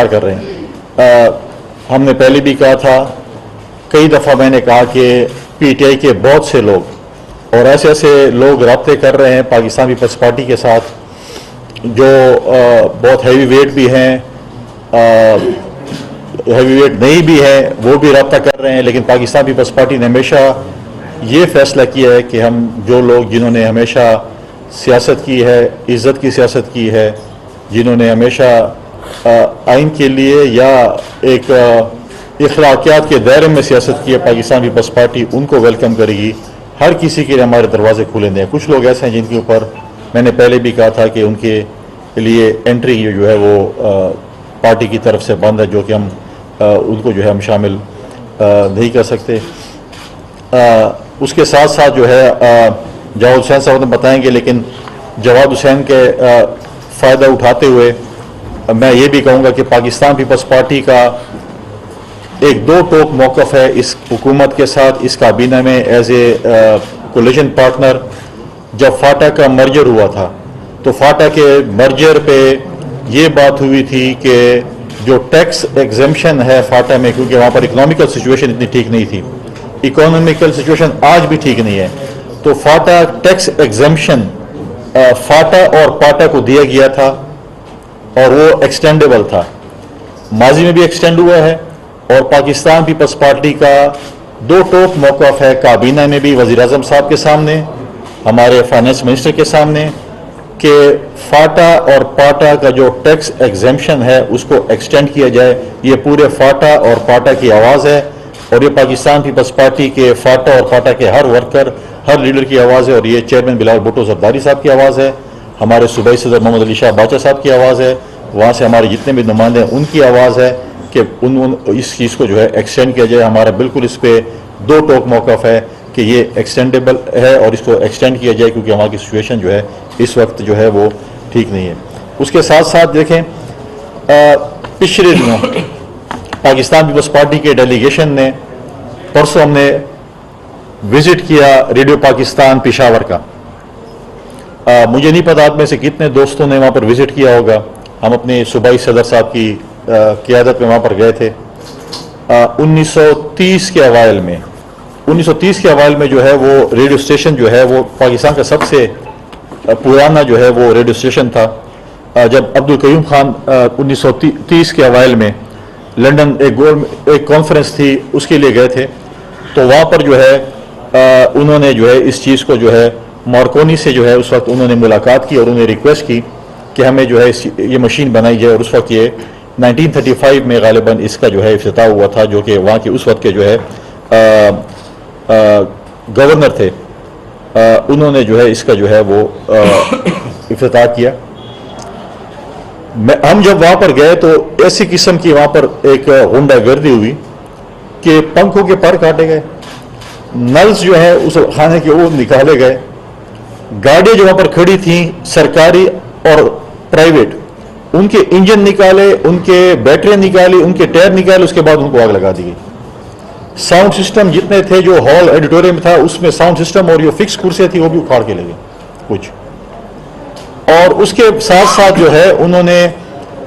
کر رہے ہیں. ہم نے پہلے بھی کہا تھا, کئی دفعہ میں نے کہا کہ پی ٹی آئی کے بہت سے لوگ اور ایسے ایسے لوگ رابطے کر رہے ہیں پاکستان پیپلز پارٹی کے ساتھ جو بہت ہیوی ویٹ بھی ہیں, ہیوی ویٹ نہیں بھی ہیں, وہ بھی رابطہ کر رہے ہیں. لیکن پاکستان پیپلز پارٹی نے ہمیشہ یہ فیصلہ کیا ہے کہ ہم جو لوگ جنہوں نے ہمیشہ سیاست کی ہے, عزت کی سیاست کی ہے, جنہوں نے ہمیشہ آئین کے لیے یا ایک اخلاقیات کے دائرے میں سیاست کی ہے, پاکستان پیپلز پارٹی ان کو ویلکم کرے گی. ہر کسی کے لیے ہمارے دروازے کھلے ہیں. کچھ لوگ ایسے ہیں جن کے اوپر میں نے پہلے بھی کہا تھا کہ ان کے لیے انٹری جو ہے وہ پارٹی کی طرف سے بند ہے, جو کہ ہم ان کو جو ہے ہم شامل نہیں کر سکتے. اس کے ساتھ ساتھ جو ہے جواد حسین صاحب نے بتائیں گے, لیکن جواد حسین کے فائدہ اٹھاتے ہوئے میں یہ بھی کہوں گا کہ پاکستان پیپلز پارٹی کا ایک دو ٹوک موقف ہے اس حکومت کے ساتھ, اس کابینہ میں ایز اے کولیشن پارٹنر. جب فاٹا کا مرجر ہوا تھا تو فاٹا کے مرجر پہ یہ بات ہوئی تھی کہ جو ٹیکس ایگزمپشن ہے فاٹا میں, کیونکہ وہاں پر اکنامیکل سچویشن اتنی ٹھیک نہیں تھی, اکنامیکل سچویشن آج بھی ٹھیک نہیں ہے, تو فاٹا ٹیکس ایگزمپشن فاٹا اور پاٹا کو دیا گیا تھا اور وہ ایکسٹینڈیبل تھا. ماضی میں بھی ایکسٹینڈ ہوا ہے. اور پاکستان پیپلز پارٹی کا دو ٹوک موقف ہے کابینہ میں بھی, وزیر اعظم صاحب کے سامنے, ہمارے فائنانس منسٹر کے سامنے, کہ فاٹا اور پاٹا کا جو ٹیکس ایگزمپشن ہے اس کو ایکسٹینڈ کیا جائے. یہ پورے فاٹا اور پاٹا کی آواز ہے, اور یہ پاکستان پیپلز پارٹی کے فاٹا اور پاٹا کے ہر ورکر, ہر لیڈر کی آواز ہے, اور یہ چیئرمین بلال بھٹو زرداری صاحب کی آواز ہے, ہمارے صوبائی صدر محمد علی شاہ باچا صاحب کی آواز ہے, وہاں سے ہمارے جتنے بھی نمائندے ہیں ان کی آواز ہے کہ اس چیز کو جو ہے ایکسٹینڈ کیا جائے. ہمارا بالکل اس پہ دو ٹوک موقف ہے کہ یہ ایکسٹینڈیبل ہے اور اس کو ایکسٹینڈ کیا جائے, کیونکہ ہماری سچویشن جو ہے اس وقت جو ہے وہ ٹھیک نہیں ہے. اس کے ساتھ ساتھ دیکھیں, پچھلے دنوں پاکستان پیپلز پارٹی کے ڈیلیگیشن نے, پرسوں ہم نے وزٹ کیا ریڈیو پاکستان پشاور کا. مجھے نہیں پتا آپ میں سے کتنے دوستوں نے وہاں پر وزٹ کیا ہوگا. ہم اپنے صوبائی صدر صاحب کی قیادت میں وہاں پر گئے تھے. 1930 کے اوائل میں جو ہے وہ ریڈیو اسٹیشن جو ہے وہ پاکستان کا سب سے پرانا جو ہے وہ ریڈیو اسٹیشن تھا. جب عبدالقیوم خان 1930 کے اوائل میں لنڈن ایک کانفرنس تھی اس کے لیے گئے تھے, تو وہاں پر جو ہے انہوں نے جو ہے اس چیز کو جو ہے مارکونی سے جو ہے اس وقت انہوں نے ملاقات کی اور انہوں نے ریکویسٹ کی کہ ہمیں جو ہے یہ مشین بنائی جائے. اور اس وقت یہ 1935 میں غالباً اس کا جو ہے افتتاح ہوا تھا, جو کہ وہاں کے اس وقت کے جو ہے گورنر تھے, انہوں نے جو ہے اس کا جو ہے وہ افتتاح کیا. ہم جب وہاں پر گئے تو ایسی قسم کی وہاں پر ایک غنڈہ گردی ہوئی کہ پنکھوں کے پر کاٹے گئے, نلز جو ہے اس خانے کے وہ نکالے گئے, گاڑیاں جو وہاں پر کھڑی تھیں سرکاری اور پرائیویٹ, ان کے انجن نکالے, ان کے بیٹریاں نکالی, ان کے ٹائر نکالے, اس کے بعد ان کو آگ لگا دی گئی. ساؤنڈ سسٹم جتنے تھے جو ہال ایڈیٹوریم میں تھا اس میں ساؤنڈ سسٹم اور جو فکس کرسیاں تھی وہ بھی اکھاڑ کے لے گئے کچھ. اور اس کے ساتھ ساتھ جو ہے انہوں نے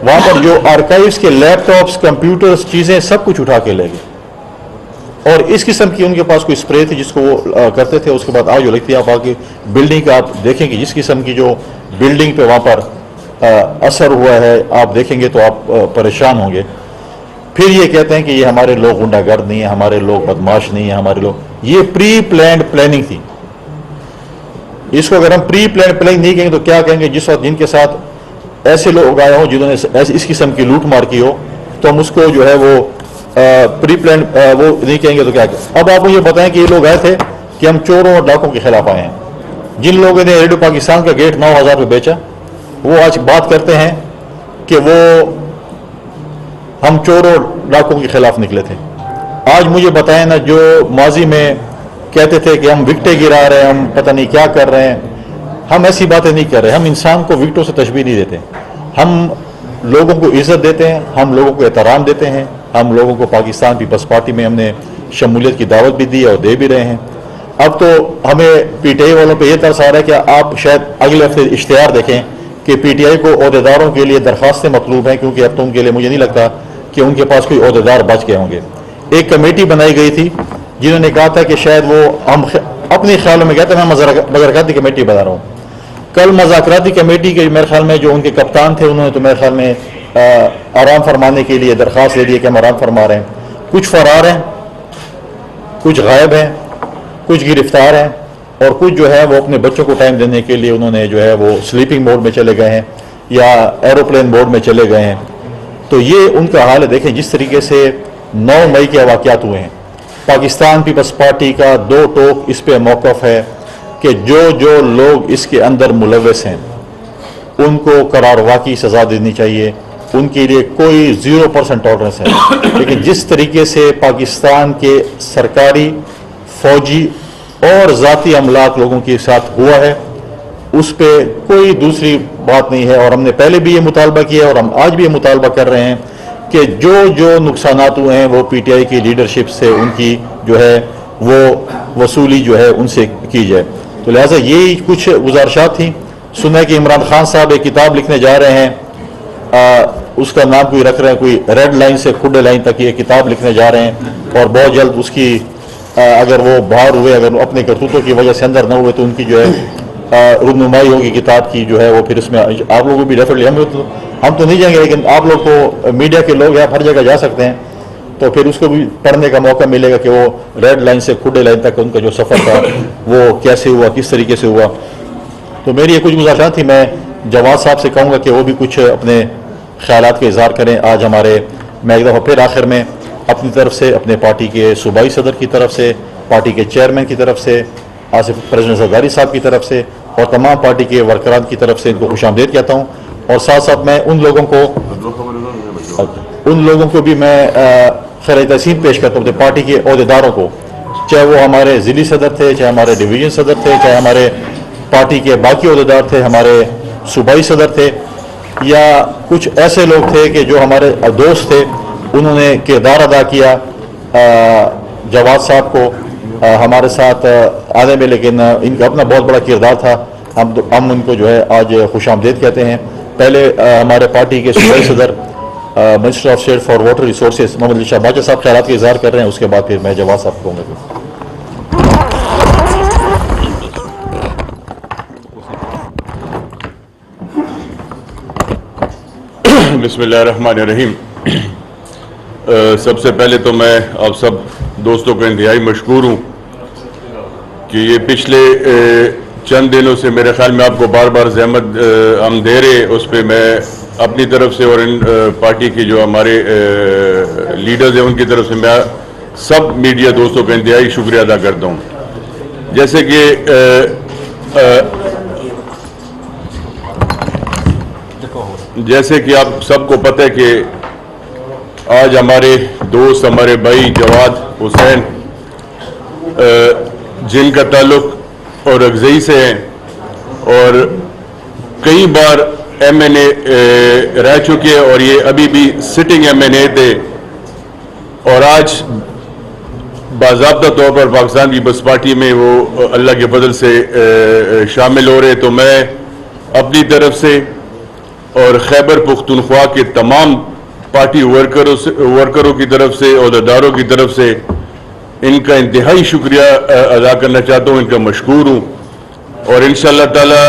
وہاں پر جو آرکائیوز کے لیپ ٹاپس, کمپیوٹرز, چیزیں سب کچھ اٹھا کے لے گئے. اور اس قسم کی ان کے پاس کوئی اسپرے تھی جس کو وہ کرتے تھے. اس کے بعد آگ جو لگتی ہے, آپ آگے بلڈنگ کا آپ دیکھیں کہ جس قسم کی جو بلڈنگ پہ وہاں پر اثر ہوا ہے آپ دیکھیں گے تو آپ پریشان ہوں گے. پھر یہ کہتے ہیں کہ یہ ہمارے لوگ غنڈہ گرد نہیں ہیں, ہمارے لوگ بدماش نہیں ہیں, ہمارے لوگ, یہ پری پلانڈ پلاننگ تھی. اس کو اگر ہم پری پلانڈ پلاننگ نہیں کہیں گے تو کیا کہیں گے؟ جس وقت جن کے ساتھ ایسے لوگ آئے ہوں جنہوں نے اس قسم کی لوٹ مار کی ہو تو ہم اس کو جو ہے وہ پری پلانڈ وہ نہیں کہیں گے تو کیا کہیں. اب آپ مجھے بتائیں کہ یہ لوگ آئے تھے کہ ہم چوروں اور ڈاکوں کے خلاف آئے ہیں. جن لوگوں نے ریڈیو پاکستان کا گیٹ 9,000 پہ بیچا وہ آج بات کرتے ہیں کہ وہ ہم چوروں اور ڈاکوں کے خلاف نکلے تھے. آج مجھے بتائیں نا, جو ماضی میں کہتے تھے کہ ہم وکٹیں گرا رہے ہیں, ہم پتہ نہیں کیا کر رہے ہیں, ہم ایسی باتیں نہیں کر رہے. ہم انسان کو وکٹوں سے تشبیہ نہیں دیتے, ہم لوگوں کو عزت دیتے ہیں, ہم لوگوں کو احترام دیتے ہیں, ہم لوگوں کو پاکستان پیپلز پارٹی میں ہم نے شمولیت کی دعوت بھی دی اور دے بھی رہے ہیں. اب تو ہمیں پی ٹی آئی والوں پہ یہ ترس آ رہا ہے کہ آپ شاید اگلے ہفتے اشتہار دیکھیں کہ پی ٹی آئی کو عہدیداروں کے لیے درخواستیں مطلوب ہیں، کیونکہ اب تو ان کے لیے مجھے نہیں لگتا کہ ان کے پاس کوئی عہدیدار بچ گئے ہوں گے. ایک کمیٹی بنائی گئی تھی جنہوں نے کہا تھا کہ شاید وہ ہم اپنے خیالوں میں کہتے ہیں میں مذاکراتی کمیٹی بنا رہا ہوں. کل مذاکراتی کمیٹی کے میرے خیال میں جو ان کے کپتان تھے انہوں نے تو میرے خیال میں آرام فرمانے کے لیے درخواست دے دی کہ ہم آرام فرما رہے ہیں. کچھ فرار ہیں، کچھ غائب ہیں، کچھ گرفتار ہیں، اور کچھ جو ہے وہ اپنے بچوں کو ٹائم دینے کے لیے انہوں نے جو ہے وہ سلیپنگ موڈ میں چلے گئے ہیں یا ایروپلین موڈ میں چلے گئے ہیں. تو یہ ان کا حال ہے. دیکھیں جس طریقے سے 9 مئی کے واقعات ہوئے ہیں، پاکستان پیپلز پارٹی کا دو ٹوک اس پہ موقف ہے کہ جو لوگ اس کے اندر ملوث ہیں ان کو قرار واقعی سزا دینی چاہیے. ان کے لیے کوئی 0% ٹالرنس ہے. لیکن جس طریقے سے پاکستان کے سرکاری، فوجی اور ذاتی املاک لوگوں کے ساتھ ہوا ہے اس پہ کوئی دوسری بات نہیں ہے. اور ہم نے پہلے بھی یہ مطالبہ کیا اور ہم آج بھی یہ مطالبہ کر رہے ہیں کہ جو نقصانات ہوئے ہیں وہ پی ٹی آئی کی لیڈرشپ سے ان کی جو ہے وہ وصولی جو ہے ان سے کی جائے. تو لہٰذا یہی کچھ گزارشات تھیں. سنا کہ عمران خان صاحب ایک کتاب لکھنے جا رہے ہیں، اس کا نام کوئی رکھ رہے ہیں، کوئی ریڈ لائن سے کھڈے لائن تک یہ کتاب لکھنے جا رہے ہیں، اور بہت جلد اس کی اگر وہ باہر ہوئے، اگر اپنے کرتوتوں کی وجہ سے اندر نہ ہوئے تو ان کی جو ہے رونمائی ہوگی کتاب کی جو ہے وہ. پھر اس میں آپ لوگوں کو بھی ڈیفینیٹلی ہم تو نہیں جائیں گے، لیکن آپ لوگ کو میڈیا کے لوگ ہر جگہ جا سکتے ہیں، تو پھر اس کو بھی پڑھنے کا موقع ملے گا کہ وہ ریڈ لائن سے کھڈے لائن تک ان کا جو سفر تھا وہ کیسے ہوا، کس طریقے سے ہوا. تو میری یہ کچھ گزارشات تھی. میں جواد صاحب سے کہوں گا کہ وہ بھی کچھ اپنے خیالات کا اظہار کریں. آج میں ایک دفعہ پھر آخر میں اپنی طرف سے، اپنے پارٹی کے صوبائی صدر کی طرف سے، پارٹی کے چیئرمین کی طرف سے، آصف پریزیڈنٹ زرداری صاحب کی طرف سے اور تمام پارٹی کے ورکران کی طرف سے ان کو خوش آمدید کہتا ہوں. اور ساتھ ساتھ میں ان لوگوں کو بھی میں خیر تحسین پیش کرتا ہوں، پارٹی کے عہدیداروں کو، چاہے وہ ہمارے ضلعی صدر تھے، چاہے ہمارے ڈویژن صدر تھے، چاہے ہمارے پارٹی کے باقی عہدیدار تھے، ہمارے صوبائی صدر تھے، یا کچھ ایسے لوگ تھے کہ جو ہمارے دوست تھے، انہوں نے کردار ادا کیا جواد صاحب کو ہمارے ساتھ آنے میں، لیکن ان کا اپنا بہت بڑا کردار تھا. ہم ان کو جو ہے آج خوش آمدید کہتے ہیں. پہلے ہمارے پارٹی کے صوبائی صدر minister of state for water resources Muhammad Ali Shah Bajwa sahib خیالات کا اظہار کر رہے ہیں. اس کے بعد پھر میں جواد صاحب کو کہوں گا. بسم اللہ الرحمن الرحیم. سب سے پہلے تو میں آپ سب دوستوں کو انتہائی مشکور ہوں کہ یہ پچھلے چند دنوں سے میرے خیال میں آپ کو بار بار زحمت ہم دے رہے، اس پہ میں اپنی طرف سے اور ان پارٹی کے جو ہمارے لیڈرز ہیں ان کی طرف سے میں سب میڈیا دوستوں کا انتہائی شکریہ ادا کرتا ہوں. جیسے کہ آپ سب کو پتہ ہے کہ آج ہمارے دوست، ہمارے بھائی جواد حسین جن کا تعلق اور اگزئی سے ہیں اور کئی بار ایم این اے رہ چکے اور یہ ابھی بھی سٹنگ ایم این اے تھے اور آج باضابطہ طور پر پاکستان پیپلز پارٹی میں وہ اللہ کے فضل سے شامل ہو رہے. تو میں اپنی طرف سے اور خیبر پختونخوا کے تمام پارٹی ورکروں کی طرف سے، عہدیداروں کی طرف سے ان کا انتہائی شکریہ ادا کرنا چاہتا ہوں، ان کا مشکور ہوں. اور انشاءاللہ تعالی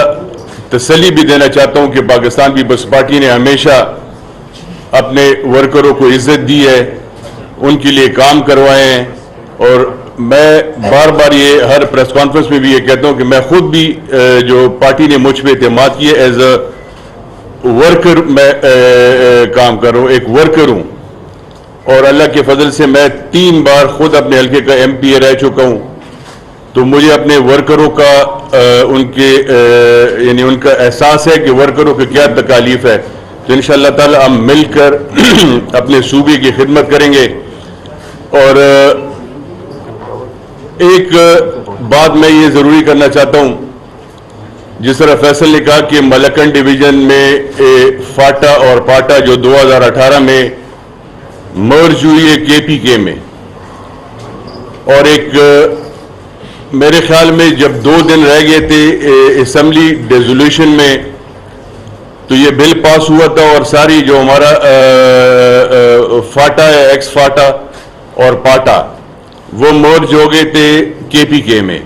تسلی بھی دینا چاہتا ہوں کہ پاکستان پیپلز پارٹی نے ہمیشہ اپنے ورکروں کو عزت دی ہے، ان کے لیے کام کروائے ہیں. اور میں بار بار یہ ہر پریس کانفرنس میں بھی یہ کہتا ہوں کہ میں خود بھی جو پارٹی نے مجھ پہ اعتماد کیے ایز اے ورکر میں کام کر رہا ہوں، ایک ورکر ہوں. اور اللہ کے فضل سے میں 3 بار خود اپنے حلقے کا ایم پی اے رہ چکا ہوں. تو مجھے اپنے ورکروں کا یعنی ان کا احساس ہے کہ ورکروں کی کیا تکالیف ہے. تو انشاءاللہ تعالی ہم مل کر اپنے صوبے کی خدمت کریں گے. اور ایک بات میں یہ ضروری کرنا چاہتا ہوں، جس طرح فیصل نے کہا کہ ملکن ڈویژن میں فاٹا اور پاٹا جو 2018 میں مرج ہوئی ہے کے پی کے میں، اور ایک میرے خیال میں جب 2 دن رہ گئے تھے اسمبلی ڈیزولوشن میں تو یہ بل پاس ہوا تھا اور ساری جو ہمارا فاٹا ہے، ایکس فاٹا اور پاٹا، وہ مرج ہو گئے تھے کے پی کے میں،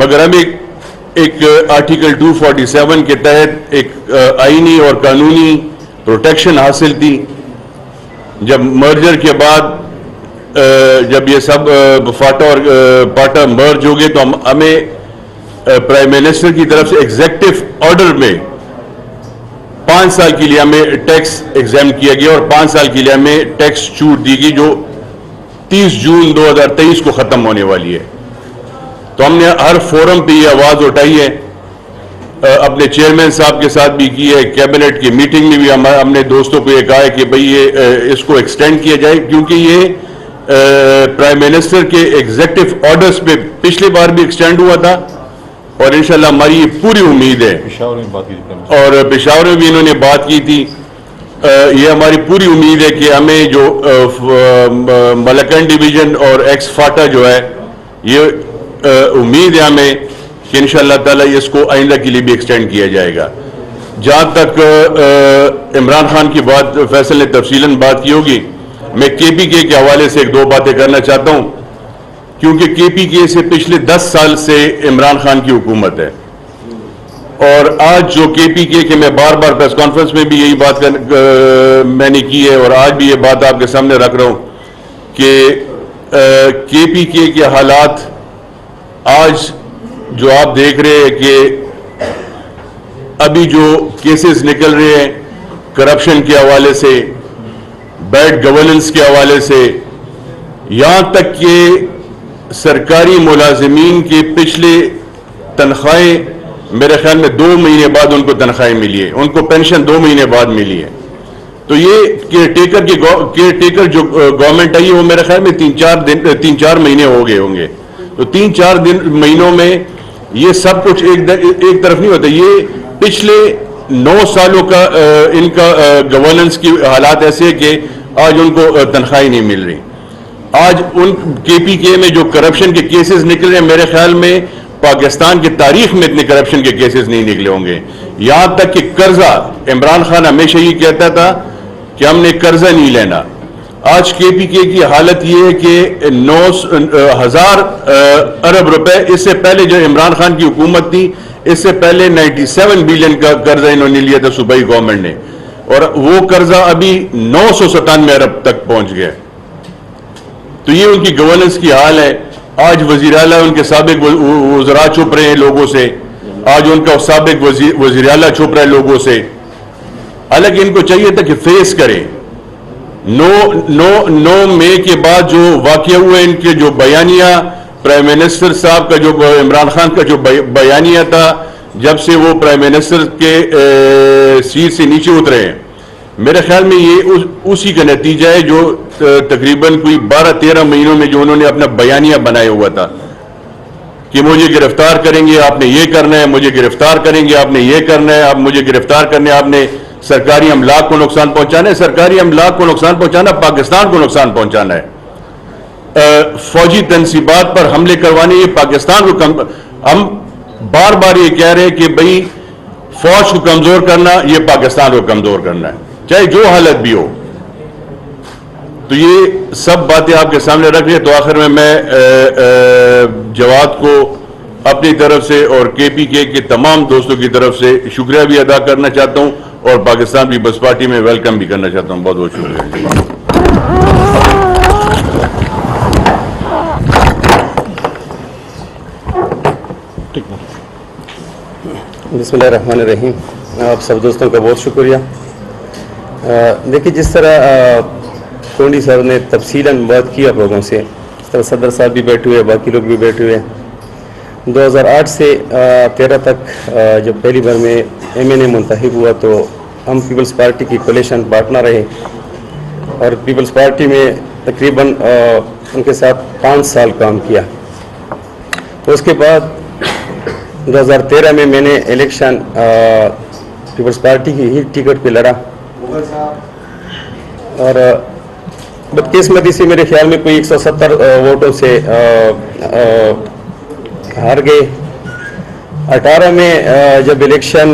مگر ہمیں ایک آرٹیکل 247 کے تحت ایک آئینی اور قانونی پروٹیکشن حاصل تھی. جب مرجر کے بعد جب یہ سب فاٹا اور پاٹا مرج ہو گئے تو ہمیں پرائم منسٹر کی طرف سے ایگزیکٹو آرڈر میں 5 سال کے لیے ہمیں ٹیکس ایگزیم کیا گیا اور 5 سال کے لیے ہمیں ٹیکس چھوٹ دی گئی جو 30 جون 2023 کو ختم ہونے والی ہے. تو ہم نے ہر فورم پہ یہ آواز اٹھائی ہے، اپنے چیئرمین صاحب کے ساتھ بھی کی ہے، کیبنٹ کی میٹنگ میں بھی ہم نے دوستوں کو یہ کہا ہے کہ بھئی یہ اس کو ایکسٹینڈ کیا جائے، کیونکہ یہ پرائم منسٹر کے ایگزیکٹو آرڈرز پہ پچھلی بار بھی ایکسٹینڈ ہوا تھا اور انشاءاللہ ہماری یہ پوری امید ہے، پشاور میں بات کی اور پشاور میں بھی انہوں نے بات کی تھی، یہ ہماری پوری امید ہے کہ ہمیں جو ملکن ڈویژن اور ایکس فاٹا جو ہے، یہ امید ہے ہمیں کہ انشاءاللہ تعالی اس کو آئندہ کے لیے بھی ایکسٹینڈ کیا جائے گا. جہاں تک عمران خان کی بات فیصل نے تفصیلاً بات کی ہوگی، میں کے پی کے حوالے سے 1-2 باتیں کرنا چاہتا ہوں، کیونکہ کے پی کے سے پچھلے 10 سال سے عمران خان کی حکومت ہے، اور آج جو کے پی کے میں بار بار پریس کانفرنس میں بھی یہی بات میں نے کی ہے اور آج بھی یہ بات آپ کے سامنے رکھ رہا ہوں کہ کے پی کے حالات آج جو آپ دیکھ رہے ہیں کہ ابھی جو کیسز نکل رہے ہیں کرپشن کے حوالے سے، بیڈ گورننس کے حوالے سے، یہاں تک کہ سرکاری ملازمین کے پچھلے تنخواہیں میرے خیال میں 2 مہینے بعد ان کو تنخواہیں ملی ہے، ان کو پینشن 2 مہینے بعد ملی ہے. تو یہ کیئر ٹیکر جو گورنمنٹ آئی ہے وہ میرے خیال میں 3-4 مہینے ہو گئے ہوں گے. تو 3-4 مہینوں میں یہ سب کچھ ایک طرف نہیں ہوتا. یہ پچھلے 9 سالوں کا ان کا گورننس کی حالات ایسے کہ آج ان کو تنخواہیں نہیں مل رہی. آج ان کے پی کے میں جو کرپشن کے کیسز نکل رہے ہیں، میرے خیال میں پاکستان کی تاریخ میں اتنے کرپشن کے کیسز نہیں نکلے ہوں گے. یہاں تک کہ قرضہ، عمران خان ہمیشہ یہ کہتا تھا کہ ہم نے قرضہ نہیں لینا. آج کے پی کے کی حالت یہ ہے کہ 9,000 ارب روپے، اس سے پہلے جو عمران خان کی حکومت تھی اس سے پہلے 97 بلین کا قرضہ انہوں نے لیا تھا صوبائی گورنمنٹ نے، اور وہ قرضہ ابھی 997 ارب تک پہنچ گیا. تو یہ ان کی گورننس کی حال ہے. آج وزیر اعلیٰ ان کے سابق وزراء چھپ رہے ہیں لوگوں سے، آج ان کا سابق وزیر اعلیٰ چھپ رہا ہے لوگوں سے، حالانکہ ان کو چاہیے تھا کہ فیس کریں. 9 مئی کے بعد جو واقعہ ہوئے، ان کے جو بیانیہ پرائم منسٹر صاحب کا، جو عمران خان کا جو بیانیہ تھا جب سے وہ پرائم منسٹر کے سیٹ سے نیچے اترے ہیں، میرے خیال میں یہ اسی کا نتیجہ ہے جو تقریباً کوئی 12-13 مہینوں میں جو انہوں نے اپنا بیانیہ بنایا ہوا تھا کہ مجھے گرفتار کریں گے، آپ نے یہ کرنا ہے، مجھے گرفتار کریں گے، آپ نے یہ کرنا ہے، آپ مجھے گرفتار کرنے، آپ نے سرکاری املاک کو نقصان پہنچانا ہے. سرکاری املاک کو نقصان پہنچانا پاکستان کو نقصان پہنچانا ہے. فوجی تنصیبات پر حملے کروانے، یہ پاکستان کو ہم بار بار یہ کہہ رہے ہیں کہ بھئی فوج کو کمزور کرنا یہ پاکستان کو کمزور کرنا ہے، چاہے جو حالت بھی ہو. تو یہ سب باتیں آپ کے سامنے رکھ رہے. تو آخر میں جواد کو اپنی طرف سے اور کے پی کے تمام دوستوں کی طرف سے شکریہ بھی ادا کرنا چاہتا ہوں اور پاکستان پیپلز پارٹی میں ویلکم بھی کرنا چاہتا ہوں. بہت بہت شکریہ. بسم اللہ الرحمن الرحیم. آپ سب دوستوں کا بہت شکریہ. دیکھیے جس طرح کونڈی صاحب نے تفصیلاً بات کی آپ لوگوں سے، اس طرح صدر صاحب بھی بیٹھے ہوئے، باقی لوگ بھی بیٹھے ہوئے. 2008 سے 13 تک جب پہلی بار میں MNA منتخب ہوا تو ہم پیپلز پارٹی کی کولیشن پارٹنر رہے اور پیپلز پارٹی میں تقریباً ان کے ساتھ 5 سال کام کیا. اس کے بعد 2013 میں نے الیکشن پیپلز پارٹی کی ہی ٹکٹ پہ لڑا اور بدقسمتی سے میرے خیال میں کوئی 170 ووٹوں سے ہار گئے. 18 میں جب الیکشن